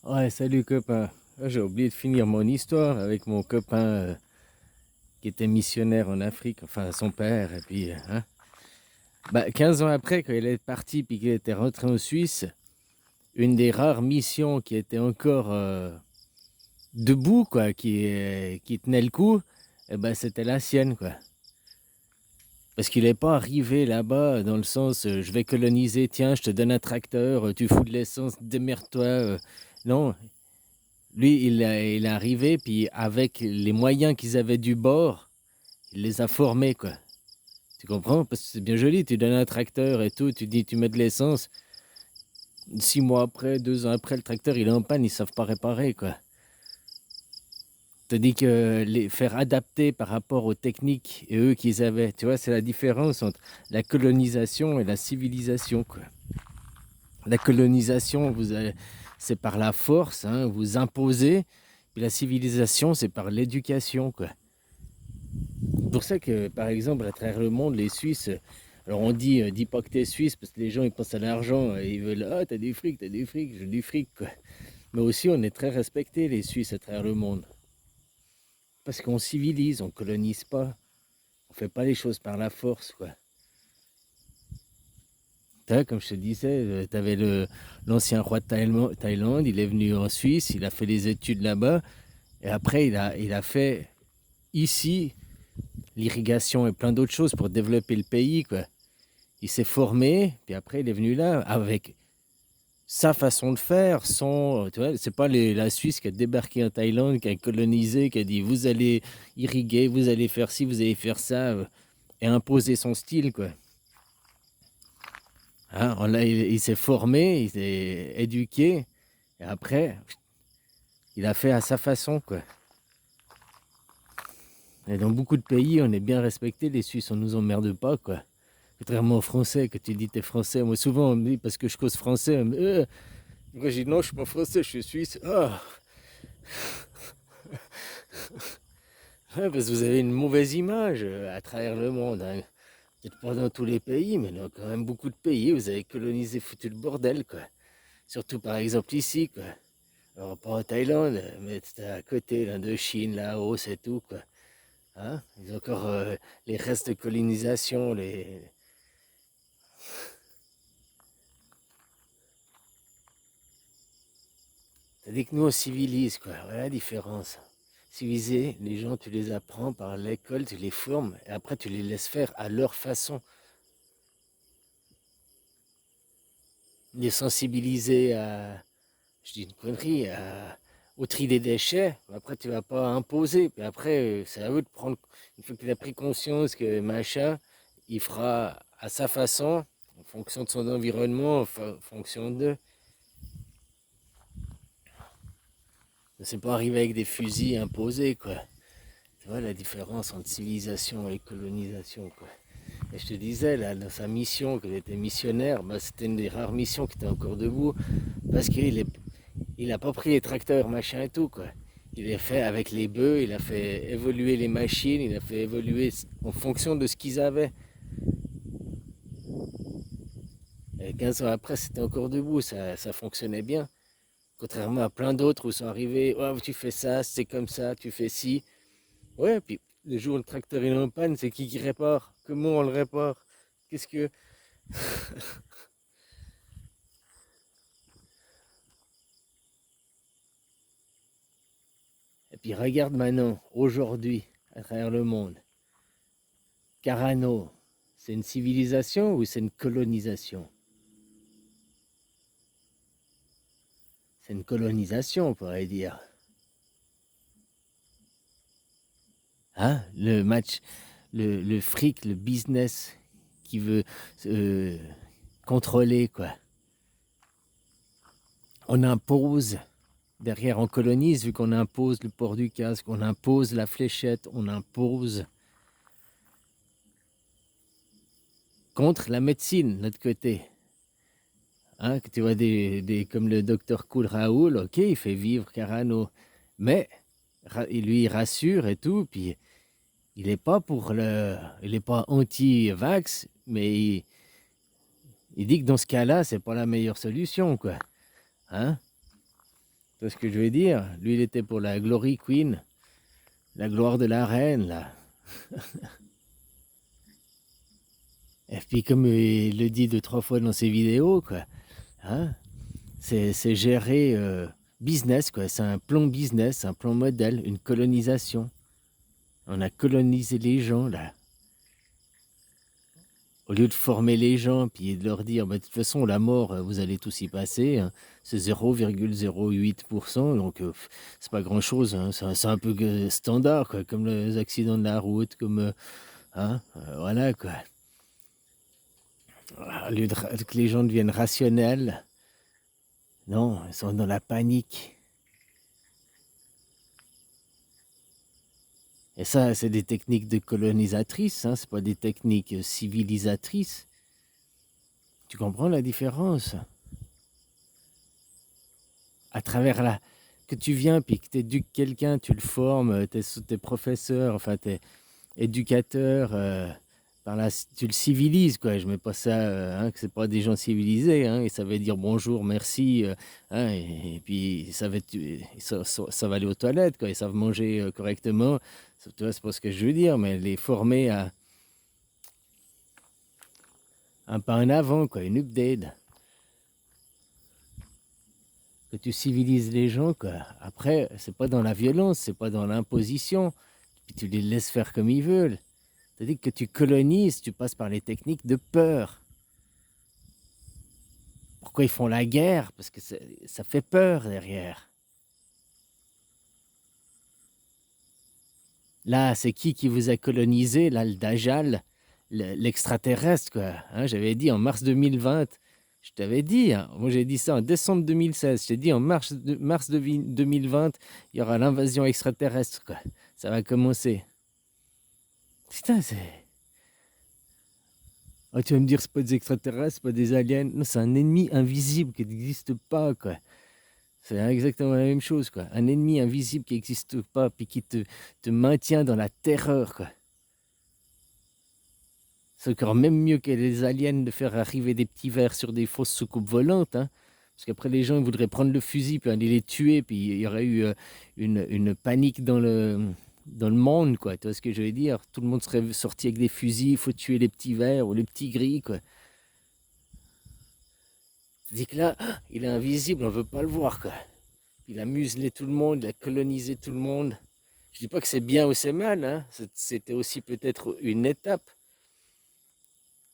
Ouais, salut copain. J'ai oublié de finir mon histoire avec mon copain qui était missionnaire en Afrique, enfin son père, et puis 15 ans après, quand il est parti puis qu'il était rentré en Suisse, une des rares missions qui était encore debout, quoi, qui tenait le coup, c'était la sienne, quoi. Parce qu'il n'est pas arrivé là-bas dans le sens je vais coloniser, tiens, je te donne un tracteur, tu fous de l'essence, démerde-toi. Non, lui, il est arrivé, puis avec les moyens qu'ils avaient du bord, il les a formés, quoi. Tu comprends? Parce que c'est bien joli, tu donnes un tracteur et tout, tu dis, tu mets de l'essence. 6 mois après, 2 ans après, le tracteur, il est en panne, ils savent pas réparer, quoi. Tandis que les faire adapter par rapport aux techniques et eux qu'ils avaient, tu vois, c'est la différence entre la colonisation et la civilisation, quoi. La colonisation, c'est par la force, hein, vous imposez, puis la civilisation, c'est par l'éducation, quoi. C'est pour ça que, par exemple, à travers le monde, les Suisses, alors on dit, dis pas que t'es Suisse, parce que les gens, ils pensent à l'argent, et ils veulent, ah, t'as du fric, j'ai du fric, quoi. Mais aussi, on est très respectés, les Suisses, à travers le monde. Parce qu'on civilise, on colonise pas. On fait pas les choses par la force, quoi. Comme je te disais, tu avais l'ancien roi de Thaïlande, il est venu en Suisse, il a fait des études là-bas, et après, il a fait ici l'irrigation et plein d'autres choses pour développer le pays, quoi. Il s'est formé, puis après il est venu là avec sa façon de faire, tu vois, c'est pas la Suisse qui a débarqué en Thaïlande, qui a colonisé, qui a dit vous allez irriguer, vous allez faire ci, vous allez faire ça, et imposer son style, quoi. Hein, il s'est formé, il s'est éduqué, et après il a fait à sa façon, quoi. Et dans beaucoup de pays, on est bien respecté, les Suisses, on nous emmerde pas, quoi. Contrairement aux Français, que tu dis t'es français. Moi, souvent, on me dit, parce que je cause français, on me dit, moi, je dis non, je suis pas français, je suis suisse. Ah, ouais, parce que vous avez une mauvaise image à travers le monde, hein. Peut-être pas dans tous les pays, mais dans quand même beaucoup de pays, vous avez colonisé, foutu le bordel, quoi. Surtout par exemple ici, quoi. Alors, pas en Thaïlande, mais c'était à côté, l'Indochine, Laos et tout, quoi. Hein, ils ont encore les restes de colonisation, les. C'est-à-dire que nous, on civilise, quoi. Voilà la différence. Civiliser, les gens, tu les apprends par l'école, tu les formes, et après, tu les laisses faire à leur façon. Les sensibiliser à, je dis une connerie, au tri des déchets. Après, tu vas pas imposer. Puis après, c'est à eux de prendre. Une fois qu'il a pris conscience que machin, il fera à sa façon, en fonction de son environnement, en fonction d'eux. C'est pas arriver avec des fusils imposés, quoi. Tu vois la différence entre civilisation et colonisation, quoi. Et je te disais, là, dans sa mission, qu'il était missionnaire, c'était une des rares missions qui était encore debout, parce qu'il a pas pris les tracteurs, machin et tout, quoi. Il a fait avec les bœufs, il a fait évoluer les machines, il a fait évoluer en fonction de ce qu'ils avaient. Et 15 ans après, c'était encore debout, ça fonctionnait bien. Contrairement à plein d'autres où sont arrivés, oh, tu fais ça, c'est comme ça, tu fais ci. Ouais, puis le jour où le tracteur est en panne, c'est qui répare? Comment on le répare? Qu'est-ce que. Et puis regarde maintenant, aujourd'hui, à travers le monde. Carano, c'est une civilisation ou c'est une colonisation? C'est une colonisation, on pourrait dire. Hein? Le match, le fric, le business qui veut euh, contrôler, quoi. On impose, derrière on colonise, vu qu'on impose le port du casque, on impose la fléchette, on impose contre la médecine, de l'autre côté. Hein, que tu vois comme le docteur Cool Raoul, ok, il fait vivre Carano, mais il rassure et tout, puis il est pas anti-vax, mais il dit que dans ce cas-là, c'est pas la meilleure solution, quoi. Hein? Tu vois ce que je veux dire? Lui, il était pour la Glory Queen, la gloire de la reine, là. Et puis, comme il le dit deux, trois fois dans ses vidéos, quoi, hein, c'est géré business, quoi. C'est un plan business, un plan modèle, une colonisation. On a colonisé les gens, là. Au lieu de former les gens, puis de leur dire, bah, de toute façon, la mort, vous allez tous y passer, hein, c'est 0,08%, donc c'est pas grand-chose, hein, c'est un peu standard, quoi, comme les accidents de la route, comme, hein, voilà, quoi. Au lieu que les gens deviennent rationnels, non, ils sont dans la panique. Et ça, c'est des techniques de colonisatrices, hein, c'est pas des techniques civilisatrices. Tu comprends la différence? À travers la... que tu viens, puis que tu éduques quelqu'un, tu le formes, tes professeurs, enfin tes éducateurs, par là, tu le civilises, quoi. Je mets pas ça, hein, que c'est pas des gens civilisés, hein, et ça veut dire bonjour, merci, hein, et puis ça va aller aux toilettes, quoi, ils savent manger correctement. Tu vois, c'est pas ce que je veux dire, mais les former à un pas en avant, quoi, une update. Que tu civilises les gens, quoi. Après, c'est pas dans la violence, c'est pas dans l'imposition, puis tu les laisses faire comme ils veulent. C'est-à-dire que tu colonises, tu passes par les techniques de peur. Pourquoi ils font la guerre? Parce que ça fait peur derrière. Là, c'est qui vous a colonisé? Là, le Dajjal, l'extraterrestre, quoi. Hein, j'avais dit en mars 2020, je t'avais dit, hein, moi j'ai dit ça en décembre 2016, je t'ai dit en mars 2020, il y aura l'invasion extraterrestre, quoi. Ça va commencer. Putain, c'est... Ah, tu vas me dire, c'est pas des extraterrestres, c'est pas des aliens. Non, c'est un ennemi invisible qui n'existe pas, quoi. C'est exactement la même chose, quoi. Un ennemi invisible qui n'existe pas, puis qui te maintient dans la terreur, quoi. C'est encore même mieux que les aliens de faire arriver des petits vers sur des fausses soucoupes volantes, hein. Parce qu'après, les gens ils voudraient prendre le fusil, puis aller les tuer, puis il y aurait eu une panique dans le monde, quoi. Tu vois ce que je veux dire? Tout le monde serait sorti avec des fusils, il faut tuer les petits verts ou les petits gris, quoi. Tandis que là, il est invisible, on ne veut pas le voir, quoi. Il a muselé tout le monde, il a colonisé tout le monde. Je dis pas que c'est bien ou c'est mal, hein. C'était aussi peut-être une étape.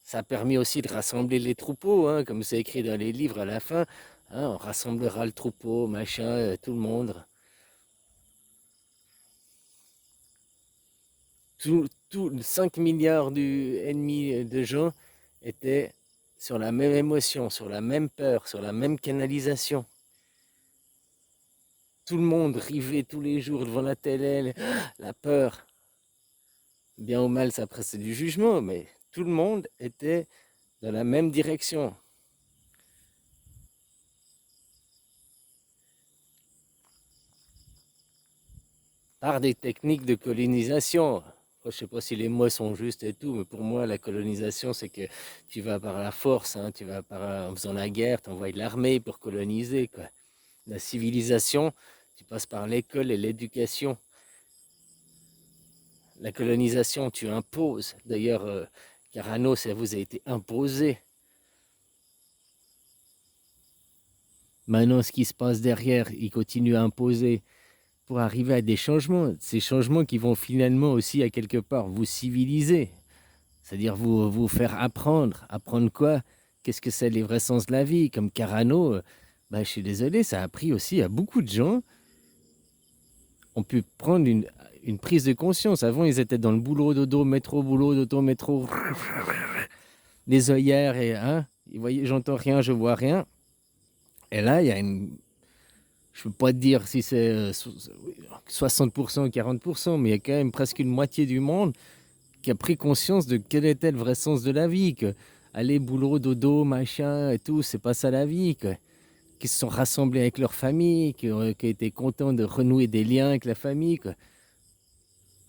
Ça a permis aussi de rassembler les troupeaux, hein, comme c'est écrit dans les livres à la fin. Hein, on rassemblera le troupeau, machin, tout le monde. Tout 5 milliards ennemis de gens étaient sur la même émotion, sur la même peur, sur la même canalisation. Tout le monde rivait tous les jours devant la télé, la peur. Bien ou mal, ça presse du jugement, mais tout le monde était dans la même direction. Par des techniques de colonisation. Je ne sais pas si les mots sont justes et tout, mais pour moi, la colonisation, c'est que tu vas par la force, hein, tu vas en faisant la guerre, tu envoies de l'armée pour coloniser, quoi. La civilisation, tu passes par l'école et l'éducation. La colonisation, tu imposes. D'ailleurs, Carano, ça vous a été imposé. Maintenant, ce qui se passe derrière, il continue à imposer pour arriver à des changements. Ces changements qui vont finalement aussi, à quelque part, vous civiliser. C'est-à-dire vous faire apprendre. Apprendre quoi? Qu'est-ce que c'est les vrais sens de la vie? Comme Carano, bah, je suis désolé, ça a appris aussi à beaucoup de gens. On peut prendre une prise de conscience. Avant, ils étaient dans le boulot, dodo, métro, boulot, dodo, métro. Les œillères et... Hein, j'entends rien, je vois rien. Et là, il y a une... Je ne peux pas te dire si c'est 60% ou 40%, mais il y a quand même presque une moitié du monde qui a pris conscience de quel était le vrai sens de la vie, que aller boulot, dodo, machin et tout, c'est pas ça la vie, que, qui se sont rassemblés avec leur famille, qui étaient contents de renouer des liens avec la famille, quoi.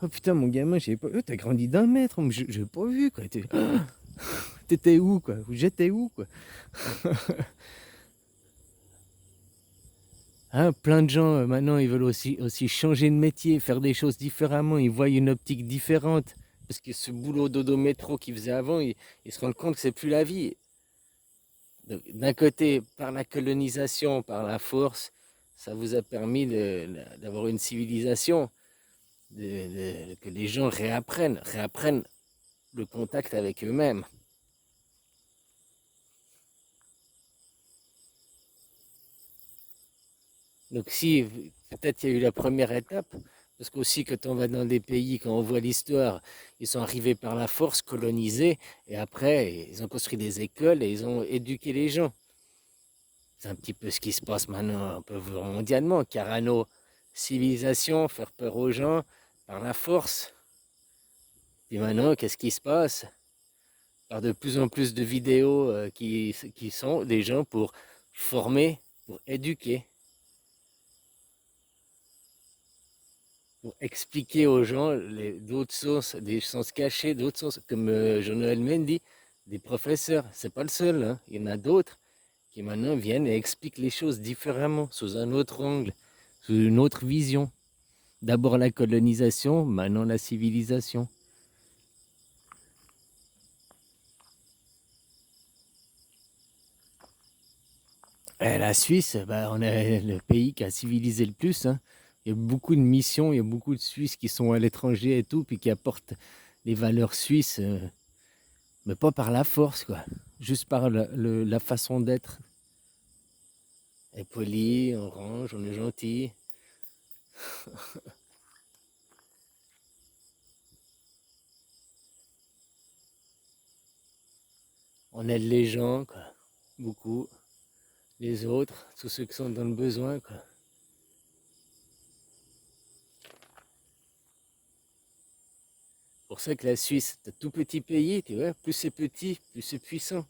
Oh putain, mon gamin, j'ai pas... Oh, t'as grandi d'1 mètre, j'ai pas vu, quoi. T'étais où, quoi? J'étais où, quoi? Hein, plein de gens, maintenant, ils veulent aussi changer de métier, faire des choses différemment. Ils voient une optique différente. Parce que ce boulot dodo métro qu'ils faisaient avant, ils se rendent compte que c'est plus la vie. D'un côté, par la colonisation, par la force, ça vous a permis d'avoir une civilisation, que les gens réapprennent le contact avec eux-mêmes. Donc si, peut-être il y a eu la première étape, parce qu'aussi quand on va dans des pays, quand on voit l'histoire, ils sont arrivés par la force, colonisés, et après, ils ont construit des écoles et ils ont éduqué les gens. C'est un petit peu ce qui se passe maintenant un peu mondialement. Carano, civilisation, faire peur aux gens par la force. Et maintenant, qu'est-ce qui se passe? Par de plus en plus de vidéos qui sont des gens pour former, pour éduquer, pour expliquer aux gens d'autres sources, des sens cachés, d'autres sources, comme Jean-Noël Mendy, des professeurs. C'est pas le seul, hein. Il y en a d'autres qui maintenant viennent et expliquent les choses différemment, sous un autre angle, sous une autre vision. D'abord la colonisation, maintenant la civilisation. Et la Suisse, bah, on est le pays qui a civilisé le plus, hein. Il y a beaucoup de missions, il y a beaucoup de Suisses qui sont à l'étranger et tout, puis qui apportent les valeurs suisses, mais pas par la force, quoi. Juste par la façon d'être. On est poli, on range, on est gentil. On aide les gens, quoi. Beaucoup. Les autres, tous ceux qui sont dans le besoin, quoi. Pour ça que la Suisse, c'est un tout petit pays, tu vois, plus c'est petit, plus c'est puissant.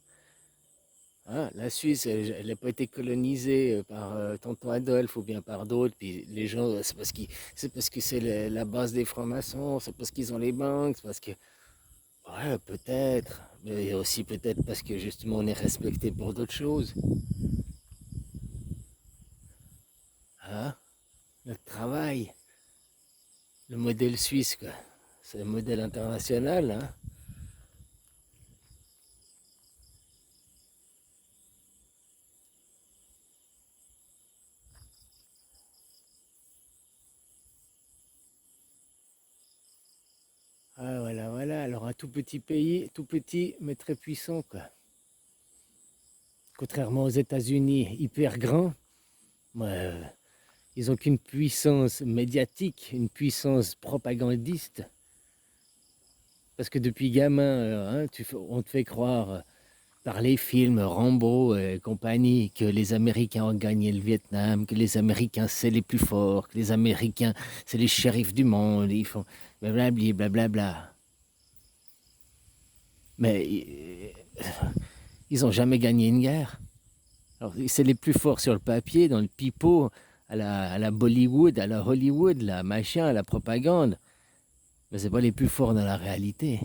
Hein, la Suisse, elle n'a pas été colonisée par tonton Adolphe ou bien par d'autres. Puis les gens, c'est parce que c'est la base des francs-maçons, c'est parce qu'ils ont les banques, c'est parce que, ouais, peut-être, mais aussi peut-être parce que justement on est respecté pour d'autres choses. Hein, notre travail, le modèle suisse, quoi. C'est un modèle international, hein. Ah, voilà, voilà. Alors un tout petit pays, tout petit mais très puissant, quoi. Contrairement aux États-Unis, hyper grand. Ouais, ils n'ont qu'une puissance médiatique, une puissance propagandiste. Parce que depuis gamin, hein, on te fait croire par les films Rambo et compagnie que les Américains ont gagné le Vietnam, que les Américains c'est les plus forts, que les Américains c'est les shérifs du monde, ils font blablabli, blablabla. Mais ils n'ont jamais gagné une guerre. Alors, c'est les plus forts sur le papier, dans le pipeau, à la Bollywood, à la Hollywood, la machin, à la propagande. Mais c'est pas les plus forts dans la réalité.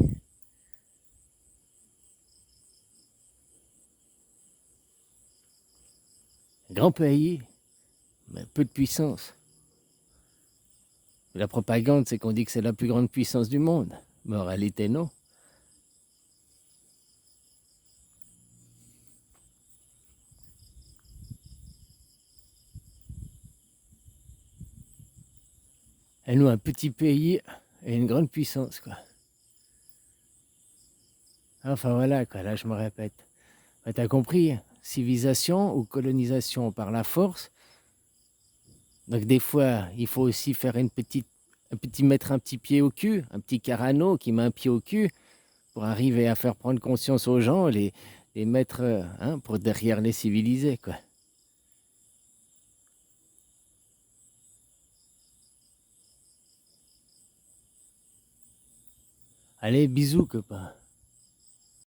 Grand pays, mais peu de puissance. La propagande, c'est qu'on dit que c'est la plus grande puissance du monde. Mais en réalité, non. Et nous, un petit pays et une grande puissance, quoi. Enfin voilà, quoi, là je me répète. Mais t'as compris, civilisation ou colonisation par la force. Donc des fois, il faut aussi faire mettre un petit pied au cul, un petit carano qui met un pied au cul pour arriver à faire prendre conscience aux gens, les mettre hein, pour derrière les civiliser, quoi. Allez, bisous, copain.